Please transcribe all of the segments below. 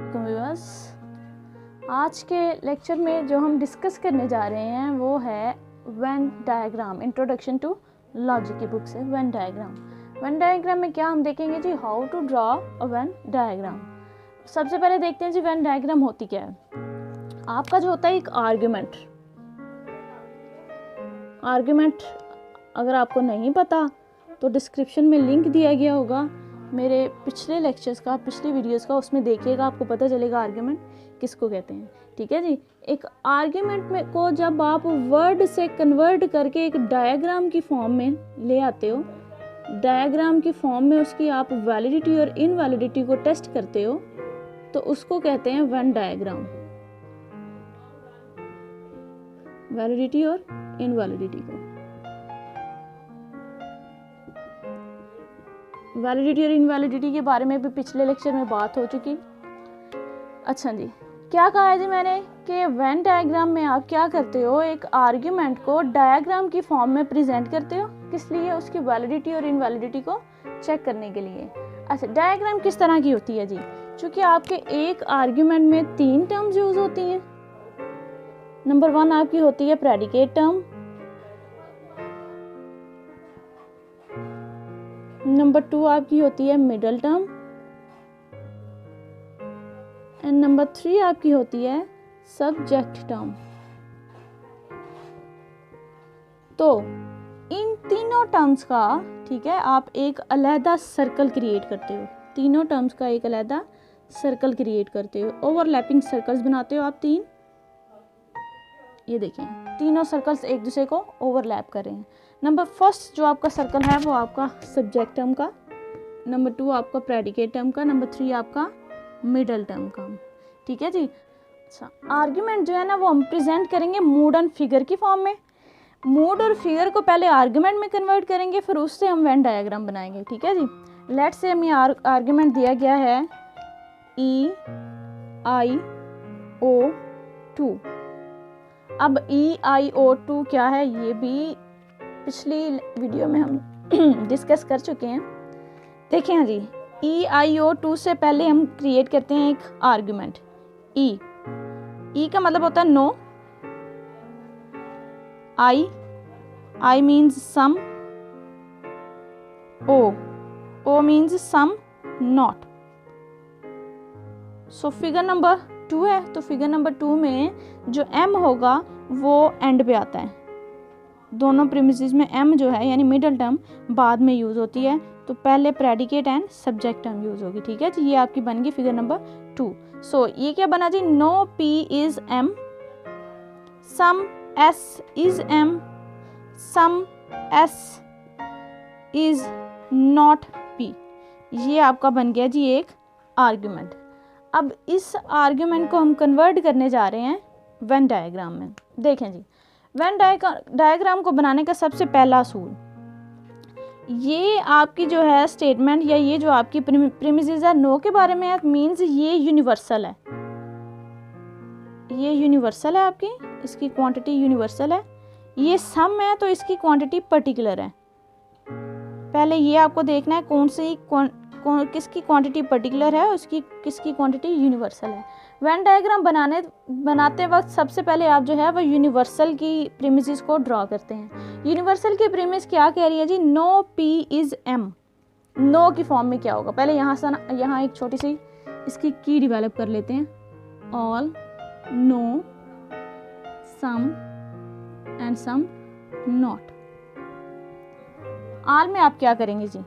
Viewers, आज के lecture में जो हम डिस्कस करने जा रहे हैं वो है Venn diagram. Introduction to logic की बुक से वेन डायग्राम। वेन डायग्राम में क्या हम देखेंगे जी, how to draw a Venn diagram. सबसे पहले देखते हैं जी वेन डायग्राम होती क्या है। आपका जो होता है एक आर्ग्यूमेंट अगर आपको नहीं पता तो डिस्क्रिप्शन में लिंक दिया गया होगा मेरे पिछले लेक्चर्स का, पिछली वीडियोस का, उसमें देखिएगा, आपको पता चलेगा आर्ग्यूमेंट किसको कहते हैं। ठीक है जी। एक आर्ग्यूमेंट में को जब आप वर्ड से कन्वर्ट करके एक डायग्राम की फॉर्म में ले आते हो, डायग्राम की फॉर्म में उसकी आप वैलिडिटी और इनवैलिडिटी को टेस्ट करते हो, तो उसको कहते हैं वेन डायग्राम। वैलिडिटी और इनवैलिडिटी को, वैलिडिटी और इनवैलिडिटी के बारे में भी पिछले लेक्चर में बात हो चुकी। अच्छा जी, क्या कहा है जी मैंने कि वेन डायग्राम में आप क्या करते हो, एक आर्ग्यूमेंट को डायग्राम की फॉर्म में प्रेजेंट करते हो। किस लिए? उसकी वैलिडिटी और इनवैलिडिटी को चेक करने के लिए। अच्छा, डायग्राम किस तरह की होती है जी? क्योंकि आपके एक आर्ग्यूमेंट में 3 टर्म्स यूज होती हैं। नंबर 1 आपकी होती है प्रेडिकेट टर्म, नंबर 2 आपकी होती है मिडल टर्म, एंड नंबर 3 आपकी होती है सब्जेक्ट टर्म। तो इन तीनों टर्म्स का, ठीक है, आप एक अलहदा सर्कल क्रिएट करते हो। तीनों टर्म्स का एक अलहदा सर्कल क्रिएट करते हो, ओवरलैपिंग सर्कल्स बनाते हो आप 3। ये देखें, तीनों सर्कल्स एक दूसरे को ओवरलैप कर रहे हैं। नंबर 1 जो आपका सर्कल है वो आपका सब्जेक्ट टर्म का, नंबर 2 आपका प्रेडिकेट टर्म का, नंबर 3 आपका मिडल टर्म का। ठीक है जी। अच्छा, आर्ग्यूमेंट जो है ना वो हम प्रेजेंट करेंगे मूड एंड फिगर की फॉर्म में। मूड और फिगर को पहले आर्ग्यूमेंट में कन्वर्ट करेंगे, फिर उससे हम वेन डायग्राम बनाएंगे। ठीक है जी। लेट्स से हमें आर्ग्यूमेंट दिया गया है EIO2। अब EIO2 क्या है ये भी पिछली वीडियो में हम डिस्कस कर चुके हैं। देखें हाँ जी, EIO2 से पहले हम क्रिएट करते हैं एक आर्ग्यूमेंट E का मतलब होता है no, I means some, O means some not. So figure number 2 है, तो फिगर नंबर 2 में जो M होगा वो एंड पे आता है। दोनों प्रीमिसेस में M जो है यानी मिडल टर्म बाद में यूज होती है, तो पहले predicate and subject term use होगी। ठीक है जी। ये आपकी बन गई फिगर नंबर 2। सो ये क्या बना जी, no P is M, some S is M, some S is not P। ये आपका बन गया जी एक आर्ग्यूमेंट। अब इस आर्ग्यूमेंट को हम कन्वर्ट करने जा रहे हैं वेन डायग्राम में। देखें जी, वेन डायग्राम को बनाने का सबसे पहला असूल, ये आपकी जो है स्टेटमेंट या ये जो आपकी प्रीमिसेस है नो के बारे में है, मीन्स ये यूनिवर्सल है। ये यूनिवर्सल है आपकी, इसकी क्वांटिटी यूनिवर्सल है। ये सम है तो इसकी क्वांटिटी पर्टिकुलर है। पहले ये आपको देखना है किसकी क्वांटिटी पर्टिकुलर है, उसकी किसकी क्वांटिटी यूनिवर्सल है। वेन डायग्राम बनाते वक्त सबसे पहले आप जो है वो यूनिवर्सल की प्रीमिसेस को ड्रॉ करते हैं। यूनिवर्सल की प्रीमिस क्या कह रही है जी, no P is M। No की फॉर्म में क्या होगा, पहले यहाँ एक छोटी सी इसकी की डेवलप कर लेते हैं। All, no, some and some not. All में आप क्या करेंगे जी,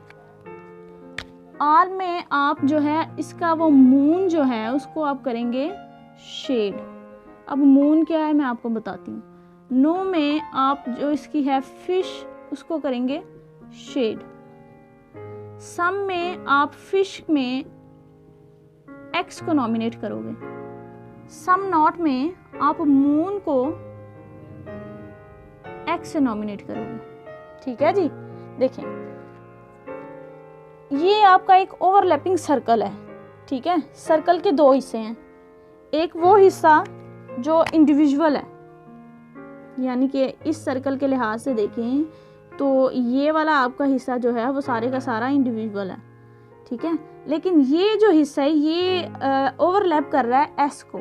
ऑल में आप जो है इसका वो मून जो है उसको आप करेंगे शेड। अब मून क्या है मैं आपको बताती हूँ। नो में आप जो इसकी है फिश उसको करेंगे शेड। सम में आप फिश में एक्स को नॉमिनेट करोगे। सम नॉट में आप मून को एक्स से नॉमिनेट करोगे। ठीक है जी। देखें, ये आपका एक ओवरलैपिंग सर्कल है। ठीक है, सर्कल के 2 हिस्से हैं। एक वो हिस्सा जो इंडिविजुअल है, यानी कि इस सर्कल के लिहाज से देखें तो ये वाला आपका हिस्सा जो है वो सारे का सारा इंडिविजुअल है। ठीक है। लेकिन ये जो हिस्सा है ये ओवरलैप कर रहा है एस को,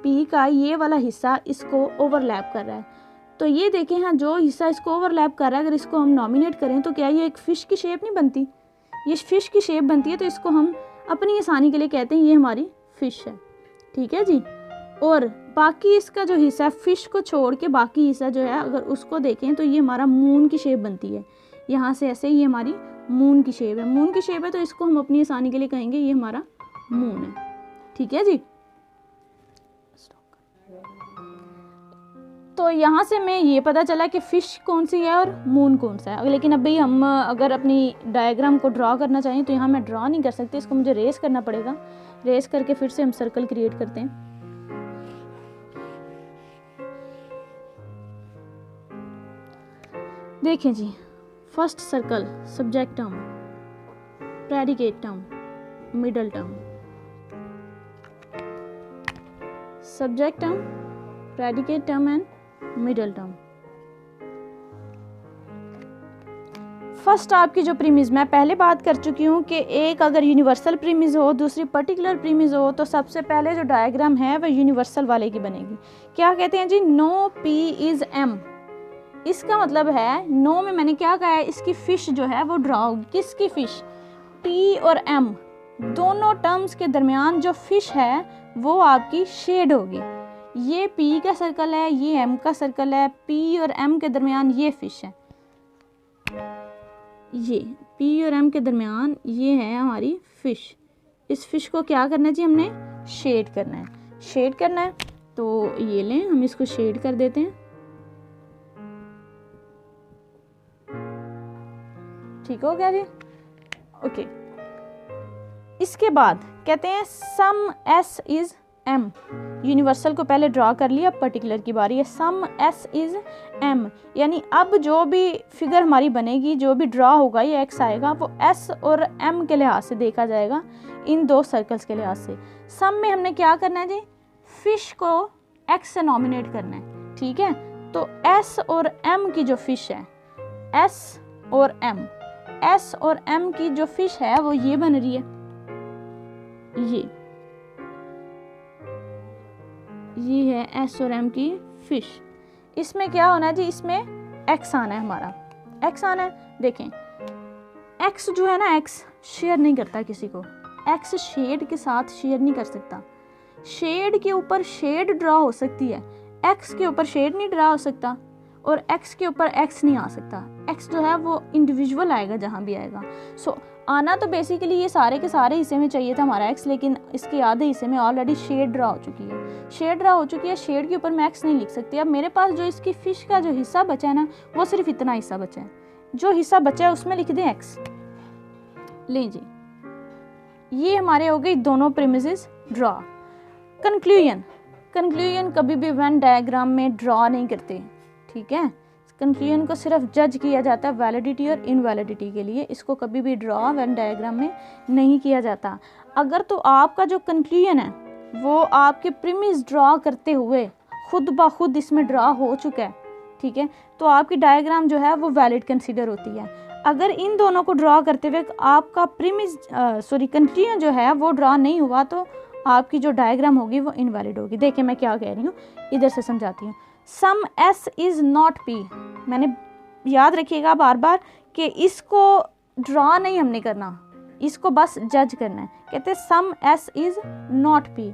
पी का ये वाला हिस्सा इसको ओवरलैप कर रहा है। तो ये देखें, हाँ जो हिस्सा इसको ओवरलैप कर रहा है अगर इसको हम नॉमिनेट करें तो क्या ये एक फ़िश की शेप नहीं बनती? ये फ़िश की शेप बनती है, तो इसको हम अपनी आसानी के लिए कहते हैं ये हमारी फ़िश है, ठीक है जी। और बाकी इसका जो हिस्सा है फ़िश को छोड़ के बाकी हिस्सा जो है अगर उसको देखें तो ये हमारा मून की शेप बनती है। यहाँ से ऐसे ये हमारी मून की शेप है, मून की शेप है तो इसको हम अपनी आसानी के लिए कहेंगे ये हमारा मून है, ठीक है जी। तो यहाँ से मैं ये पता चला कि फ़िश कौन सी है और मून कौन सा है। लेकिन अभी हम अगर अपनी डायग्राम को ड्रॉ करना चाहें तो यहाँ मैं ड्रॉ नहीं कर सकती, इसको मुझे रेस करना पड़ेगा। रेस करके फिर से हम सर्कल क्रिएट करते हैं। देखें जी, first circle subject term, predicate term, middle term, subject term, predicate term and middle term. First आपकी जो प्रीमिस मैं पहले बात कर चुकी हूँ कि एक अगर यूनिवर्सल प्रीमिस हो, दूसरी पर्टिकुलर प्रीमिस हो, तो सबसे पहले जो डायग्राम है वह यूनिवर्सल वाले की बनेगी। क्या कहते हैं जी? No P is M. इसका मतलब है नो में मैंने क्या कहा है, इसकी फिश जो है वो ड्रॉ होगी। किसकी फिश? पी और एम दोनों टर्म्स के दरमियान जो फिश है वो आपकी शेड होगी। ये पी का सर्कल है, ये एम का सर्कल है, पी और एम के दरमियान ये फिश है। ये पी और एम के दरमियान ये है हमारी फिश। इस फिश को क्या करना है जी? हमने शेड करना है। शेड करना है तो ये लें, हम इसको शेड कर देते हैं। ठीक हो गया जी? ओके। इसके बाद कहते हैं some S is M. Universal को पहले ड्रॉ कर लिया, पर्टिकुलर की बारी है। सम एस इज एम, यानी अब जो भी फिगर हमारी बनेगी, जो भी ड्रॉ होगा, ये एक्स आएगा, वो एस और एम के लिहाज से देखा जाएगा, इन दो सर्कल्स के लिहाज से। सम में हमने क्या करना है जी? फिश को एक्स से नॉमिनेट करना है, ठीक है। तो एस और एम की जो फिश है, एस और एम, एस और एम की जो फिश है वो ये बन रही है, ये है एस और एम की फिश। इसमें क्या होना है जी? इसमें एक्स आना है, हमारा एक्स आना है। देखें, एक्स जो है ना, एक्स शेयर नहीं करता किसी को। एक्स शेड के साथ शेयर नहीं कर सकता। शेड के ऊपर शेड ड्रॉ हो सकती है, एक्स के ऊपर शेड नहीं ड्रॉ हो सकता, और एक्स के ऊपर एक्स नहीं आ सकता। एक्स जो है वो इंडिविजुअल आएगा जहाँ भी आएगा। सो आना तो बेसिकली ये सारे के सारे हिस्से में चाहिए था हमारा एक्स, लेकिन इसके आधे हिस्से में ऑलरेडी शेड ड्रॉ हो चुकी है। शेड ड्रॉ हो चुकी है, शेड के ऊपर मैं एक्स नहीं लिख सकती। अब मेरे पास जो इसकी फिश का जो हिस्सा बचा है ना, वो सिर्फ इतना हिस्सा बचा है। जो हिस्सा बचा है उसमें लिख दें एक्स। लें जी, ये हमारे हो गई दोनों प्रीमिसेस ड्रॉ। कंक्लूजन, कंक्लूजन कभी भी वेन डायग्राम में ड्रॉ नहीं करते, ठीक है। कंक्लूजन को सिर्फ जज किया जाता है वैलिडिटी और इनवैलिडिटी के लिए। इसको कभी भी ड्रॉ वेन डायग्राम में नहीं किया जाता। अगर तो आपका जो कंक्लूजन है वो आपके प्रीमिस ड्रॉ करते हुए खुद ब खुद इसमें ड्रॉ हो चुका है, ठीक है, तो आपकी डायग्राम जो है वो वैलिड कंसीडर होती है। अगर इन दोनों को ड्रॉ करते हुए आपका प्रीमिस कंक्लूजन जो है वो ड्रॉ नहीं हुआ तो आपकी जो डायग्राम होगी वो इनवैलिड होगी। देखिए मैं क्या कह रही हूँ, इधर से समझाती हूँ। सम एस इज नॉट पी, मैंने याद रखिएगा बार बार कि इसको ड्रॉ नहीं हमने करना, इसको बस जज करना है। कहते हैं some S is not P,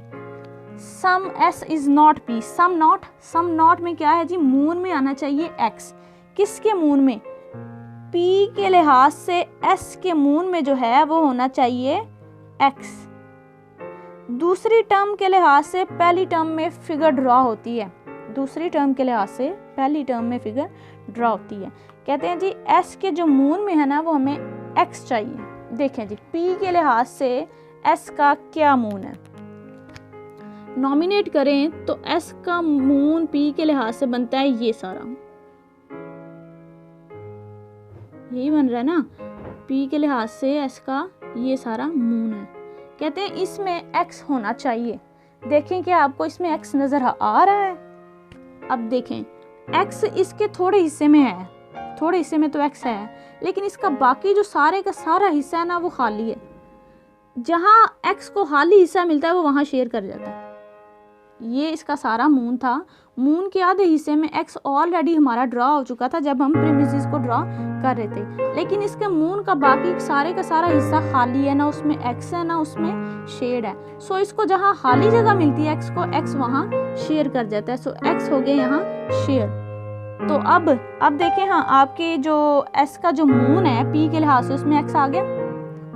some S is not P. Some not में क्या है जी? मून में आना चाहिए एक्स। किसके मून में? पी के लिहाज से एस के मून में जो है वो होना चाहिए एक्स। दूसरी टर्म के लिहाज से पहली टर्म में फिगर ड्रॉ होती है, दूसरी टर्म के लिहाज से पहली टर्म में फिगर ड्रॉ होती है। कहते हैं जी एस के जो मून में है ना वो हमें एक्स चाहिए। देखें जी, पी के लिहाज से एस का क्या मून है? नॉमिनेट करें तो एस का मून पी के लिहाज से बनता है ये सारा, यही बन रहा है ना, पी के लिहाज से एस का ये सारा मून है। कहते हैं इसमें एक्स होना चाहिए। देखें क्या आपको इसमें एक्स नजर आ रहा है? अब देखें, एक्स इसके थोड़े हिस्से में है, थोड़े हिस्से में तो एक्स है, लेकिन इसका बाकी जो सारे का सारा हिस्सा है ना वो खाली है। जहाँ x को खाली हिस्सा मिलता है वो वहाँ शेयर कर जाता है। ये इसका सारा मून था। मून के आधे हिस्से में x ऑलरेडी हमारा ड्रा हो चुका था जब हम प्रीमिसेस को ड्रा कर रहे थे, लेकिन इसके मून का बाकी सारे का सारा हिस्सा खाली है, ना उसमें x है ना उसमें शेड है। सो इसको जहाँ खाली जगह मिलती है x को, x वहाँ शेयर कर जाता है। सो x हो गया यहाँ शेयर। तो अब देखें, हाँ आपके जो s का जो मून है p के लिहाज से उसमें x आ गया,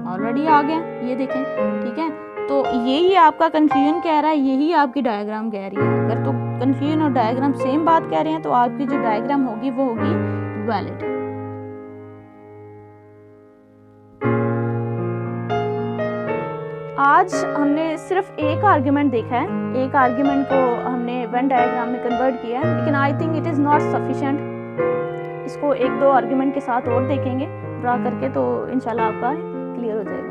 ऑलरेडी आ गया, ये देखें, ठीक है। तो यही आपका कन्फ्यूजन कह रहा है, यही आपकी डायग्राम कह रही है। अगर तो कन्फ्यूजन और डायग्राम सेम बात कह रहे हैं तो आपकी जो डायग्राम होगी वो होगी वैलिड। आज हमने सिर्फ एक आर्ग्यूमेंट देखा है, एक आर्ग्यूमेंट को हमने वेन डायग्राम में कन्वर्ट किया है, लेकिन I think it is not sufficient. इसको एक दो आर्ग्यूमेंट के साथ और देखेंगे ड्रा करके, तो इंशाल्लाह आपका क्लियर हो जाएगा।